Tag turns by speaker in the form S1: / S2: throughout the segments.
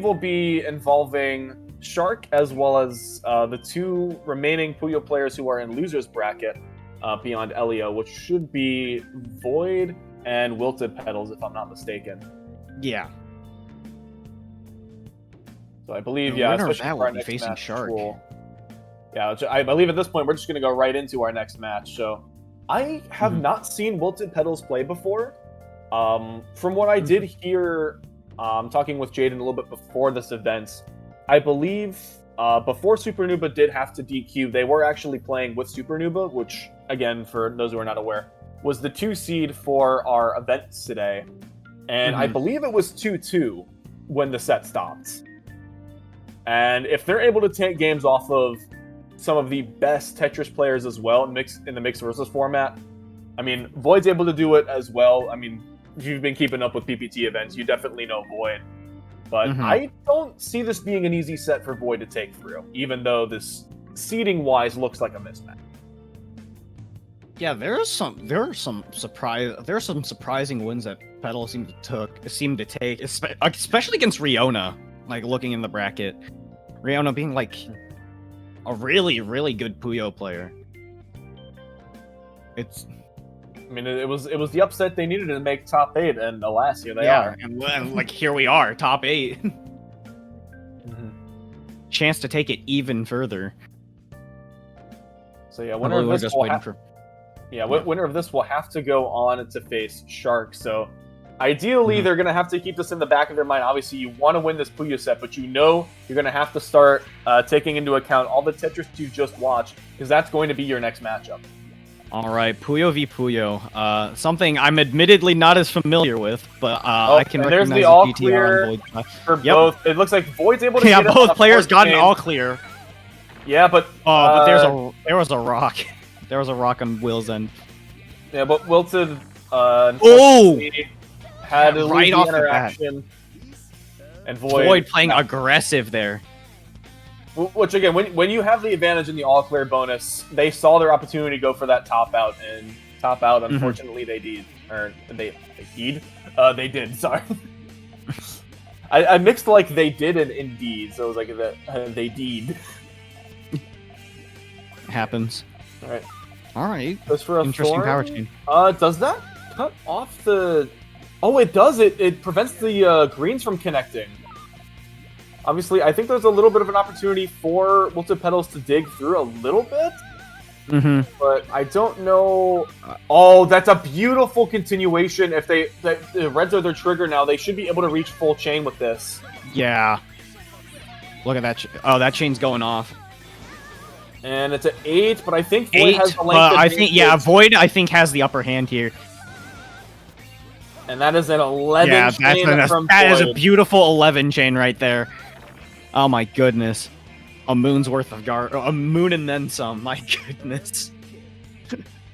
S1: will be involving Shark as well as the 2 remaining Puyo players who are in loser's bracket beyond Elio, which should be Void and WilltedPetals, if I'm not mistaken.
S2: Yeah.
S1: So I believe,
S2: The
S1: yeah,
S2: winner of
S1: especially
S2: that
S1: for our
S2: will be
S1: next
S2: facing
S1: match,
S2: Shark.
S1: Yeah, I believe at this point we're just going to go right into our next match. So I have not seen WilltedPetals play before. From what I did hear, talking with Jaden a little bit before this event, I believe before Supernuba did have to DQ, they were actually playing with Supernuba, which, again, for those who are not aware, was the 2 seed for our events today. And I believe it was 2-2 when the set stopped. And if they're able to take games off of some of the best Tetris players as well in the mixed versus format, I mean, Void's able to do it as well. I mean, if you've been keeping up with PPT events, you definitely know Void. But I don't see this being an easy set for Void to take through, even though this seeding-wise looks like a mismatch.
S2: Yeah, there are some surprising wins that Petal seemed to take, especially against Riona. Like looking in the bracket, Riona being like a really, really good Puyo player. I
S1: mean, it was the upset they needed to make top 8, and alas, here they are.
S2: And like here we are, top 8. Chance to take it even further.
S1: So yeah, winner of this will have to go on to face Shark. So ideally, they're going to have to keep this in the back of their mind. Obviously, you want to win this Puyo set, but you know you're going to have to start taking into account all the Tetris you just watched, because that's going to be your next matchup.
S2: All right, Puyo v Puyo. Something I'm admittedly not as familiar with, but I can recognize
S1: there's the all clear for both. It looks like Void's able to get
S2: both players got an all clear.
S1: Yeah, but
S2: but there was a rock. There was a rock on Will's end.
S1: Yeah, but Wilted had a
S2: right off
S1: interaction,
S2: the bat.
S1: And Void
S2: playing aggressive there.
S1: Which again, when you have the advantage in the all clear bonus, they saw their opportunity to go for that top out, and top out. Unfortunately, they did. They did. Sorry, I mixed like they did and indeed, so it was like they did.
S2: Happens. All right.
S1: Goes for a
S2: interesting
S1: thorn.
S2: Power chain.
S1: Does that cut off the? Oh, it does. It prevents the greens from connecting. Obviously, I think there's a little bit of an opportunity for WilltedPetals to dig through a little bit. But I don't know. Oh, that's a beautiful continuation. If the reds are their trigger now, they should be able to reach full chain with this.
S2: Yeah. Look at that. That chain's going off.
S1: And it's an 8, but I think Void has the length.
S2: Void I think has the upper hand here.
S1: And that is an 11 chain from Void.
S2: That is a beautiful 11 chain right there. Oh my goodness. A moon's worth of a moon and then some. My goodness.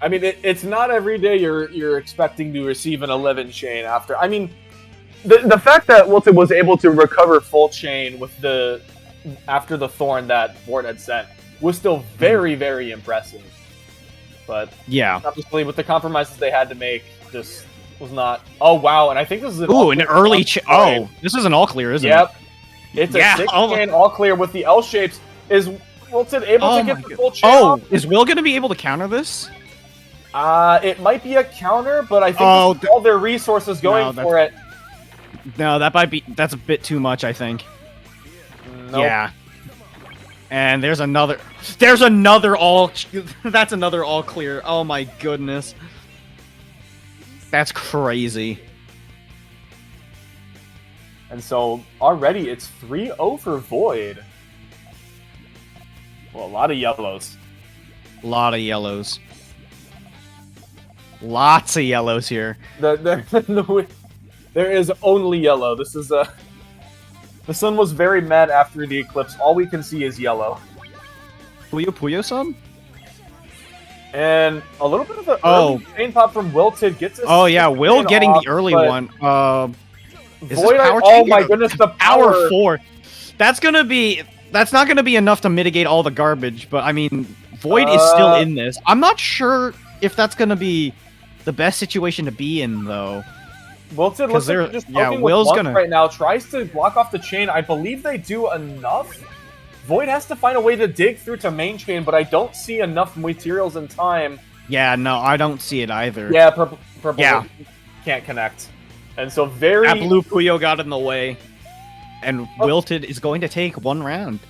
S1: I mean, it's not every day you're expecting to receive an 11 chain after. I mean, the fact that Wilted was able to recover full chain with after the thorn that Void had sent was still very, very impressive. But
S2: yeah,
S1: obviously with the compromises they had to make, this was not. Oh wow! And I think this is an
S2: early. This is an all clear, isn't it?
S1: Yep. It's a 6-chain all clear with the L shapes. Is Wilted able to get the full chain?
S2: Oh, is Will going to be able to counter this?
S1: It might be a counter, but I think all their resources going for it.
S2: No, that's a bit too much, I think.
S1: Nope.
S2: Yeah. And there's another all that's another all clear. Oh my goodness. That's crazy.
S1: And so already it's 3-0 for Void. Well, a lot of yellows.
S2: Lots of yellows here.
S1: There is only yellow. This is the sun was very mad after the eclipse. All we can see is yellow.
S2: Puyo-Puyo-san?
S1: And a little bit of the early chain pop from Wilted gets us.
S2: Oh yeah, Will getting the early one.
S1: Void, oh my goodness, the power
S2: 4. That's not gonna be enough to mitigate all the garbage, but I mean, Void is still in this. I'm not sure if that's gonna be the best situation to be in, though.
S1: Wilted looks like they're just poking with
S2: Will's
S1: Blunt
S2: gonna
S1: right now. Tries to block off the chain. I believe they do enough. Void has to find a way to dig through to main chain, but I don't see enough materials in time.
S2: Yeah, no, I don't see it either.
S1: Yeah, purple
S2: Yeah.
S1: can't connect. And so very...
S2: That blue Puyo got in the way. And Wilted is going to take one round.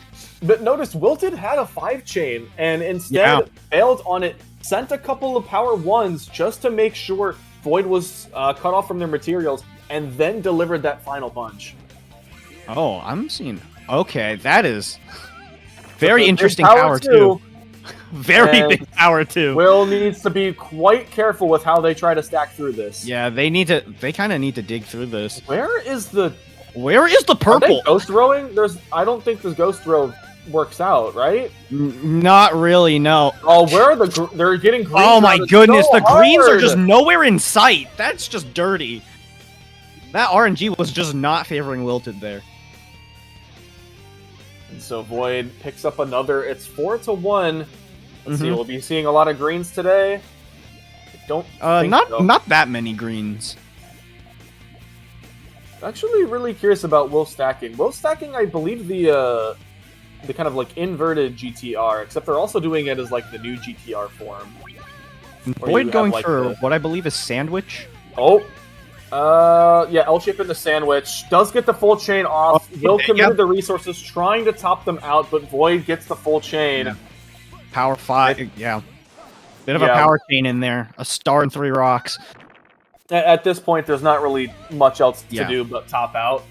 S1: But notice, Wilted had a 5 chain, and instead failed on it. Sent a couple of power 1s just to make sure Void was cut off from their materials, and then delivered that final punch.
S2: Oh, I'm seeing... Okay, that is... Very interesting power, too. Very big power, too.
S1: Will needs to be quite careful with how they try to stack through this.
S2: Yeah, they kind of need to dig through this.
S1: Where is the
S2: purple?
S1: Are they ghost rowing? I don't think this ghost row works out, right?
S2: Not really, no.
S1: Oh, where are they're getting green.
S2: Oh my goodness, the greens are just nowhere in sight. That's just dirty. That RNG was just not favoring Wilted there.
S1: And so Void picks up another. It's 4-1. Let's see, we'll be seeing a lot of greens today. I don't think
S2: not that many greens.
S1: Actually, really curious about Will stacking. Will stacking, I believe the kind of like inverted GTR, except they're also doing it as like the new GTR form.
S2: Void going for what I believe is sandwich.
S1: Oh, yeah, L shape in the sandwich does get the full chain off. Will committed the resources, trying to top them out, but Void gets the full chain.
S2: Yeah. Power 5, yeah. Bit of a power chain in there. A star and 3 rocks.
S1: At this point, there's not really much else to do but top out.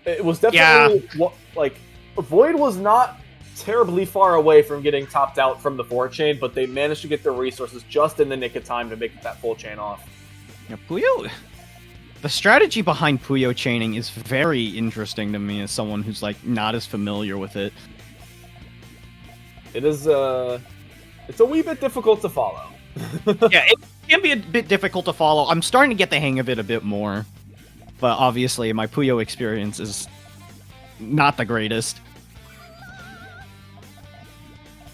S1: It was definitely like Void was not terribly far away from getting topped out from the 4 chain, but they managed to get the resources just in the nick of time to make that full chain off.
S2: Yeah, Puyo. The strategy behind Puyo chaining is very interesting to me as someone who's like not as familiar with it.
S1: It is it's a wee bit difficult to follow.
S2: Yeah, it can be a bit difficult to follow. I'm starting to get the hang of it a bit more. But obviously my Puyo experience is not the greatest.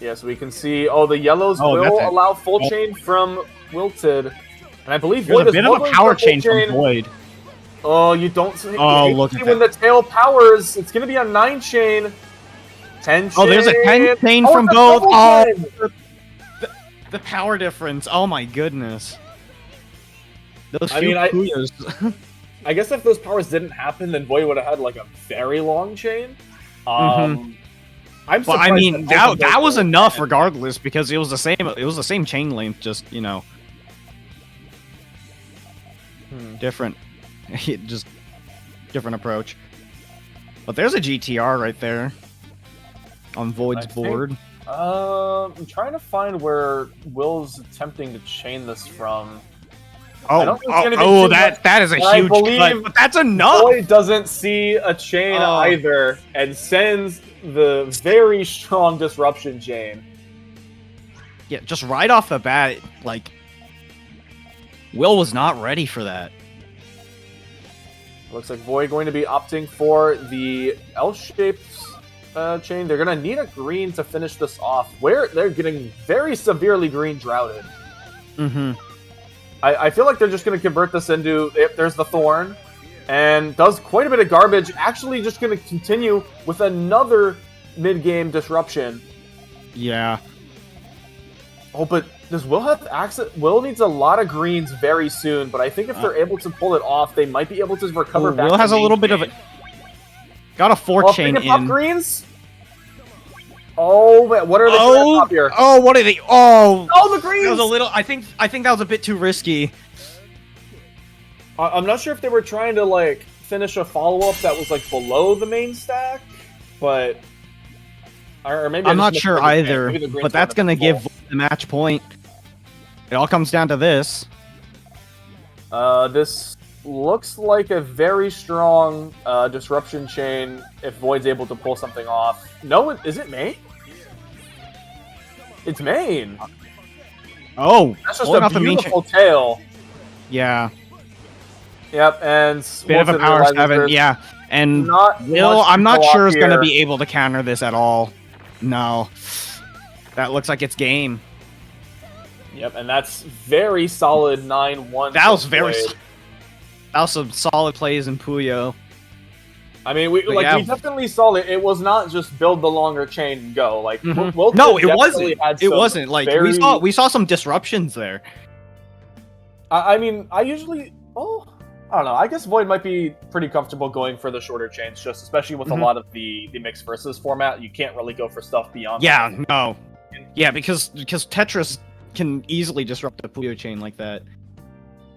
S1: Yes, we can see the yellows will allow full chain from Wilted. And I believe Void
S2: is a bit of a power chain from Void.
S1: Oh, you don't see
S2: look at
S1: when the tail powers. It's going to be a 9 chain. 10 chain.
S2: Oh, there's a 10 chain from both. Oh, the power difference. Oh my goodness. Those Puyos.
S1: I guess if those powers didn't happen, then Void would have had like a very long chain. I'm surprised.
S2: But I mean, that was enough regardless because it was the same. It was the same chain length, just different, just different approach. But there's a GTR right there on Void's board.
S1: I'm trying to find where Will's attempting to chain this from.
S2: That is a huge cut, but that's enough.
S1: Void doesn't see a chain either and sends the very strong disruption chain.
S2: Yeah, just right off the bat, like Will was not ready for that.
S1: Looks like Void going to be opting for the L-shaped chain. They're going to need a green to finish this off. Where they're getting very severely green droughted. I feel like they're just going to convert this into... There's the Thorn. And does quite a bit of garbage. Actually just going to continue with another mid-game disruption.
S2: Yeah.
S1: Oh, but does Will have access? Will needs a lot of greens very soon, but I think if they're able to pull it off, they might be able to recover back.
S2: Will has a little bit of a... Got a 4 chain in.
S1: Pop greens? Oh, man, what are they doing up here?
S2: Oh, what are they? Oh,
S1: the greens!
S2: That was a little... I think that was a bit too risky.
S1: I'm not sure if they were trying to, like, finish a follow-up that was, like, below the main stack, but... Or maybe
S2: I'm not sure either, but that's going to give the match point. It all comes down to this.
S1: This looks like a very strong disruption chain if Void's able to pull something off. No, is it main? It's main.
S2: Oh,
S1: that's just a beautiful tail.
S2: Yeah.
S1: Yep, and
S2: bit of a power 7. Yeah, and Will, I'm not sure is going to be able to counter this at all. No, that looks like it's game.
S1: Yep, and that's very solid 9-1.
S2: That was very. That was some solid plays in Puyo.
S1: I mean, we definitely saw it. It was not just build the longer chain and go. Like, Wilted
S2: No, it
S1: definitely
S2: wasn't.
S1: had
S2: It
S1: some
S2: wasn't. Like
S1: very...
S2: we saw some disruptions there.
S1: I mean, I usually, oh, I don't know. I guess Void might be pretty comfortable going for the shorter chains, just especially with a lot of the mixed versus format. You can't really go for stuff beyond.
S2: Yeah, no. Yeah, because Tetris can easily disrupt the Puyo chain like that.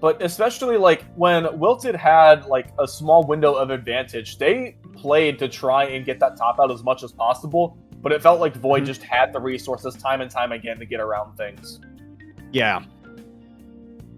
S1: But especially, like, when Wilted had, like, a small window of advantage, they played to try and get that top out as much as possible, but it felt like Void just had the resources time and time again to get around things.
S2: Yeah.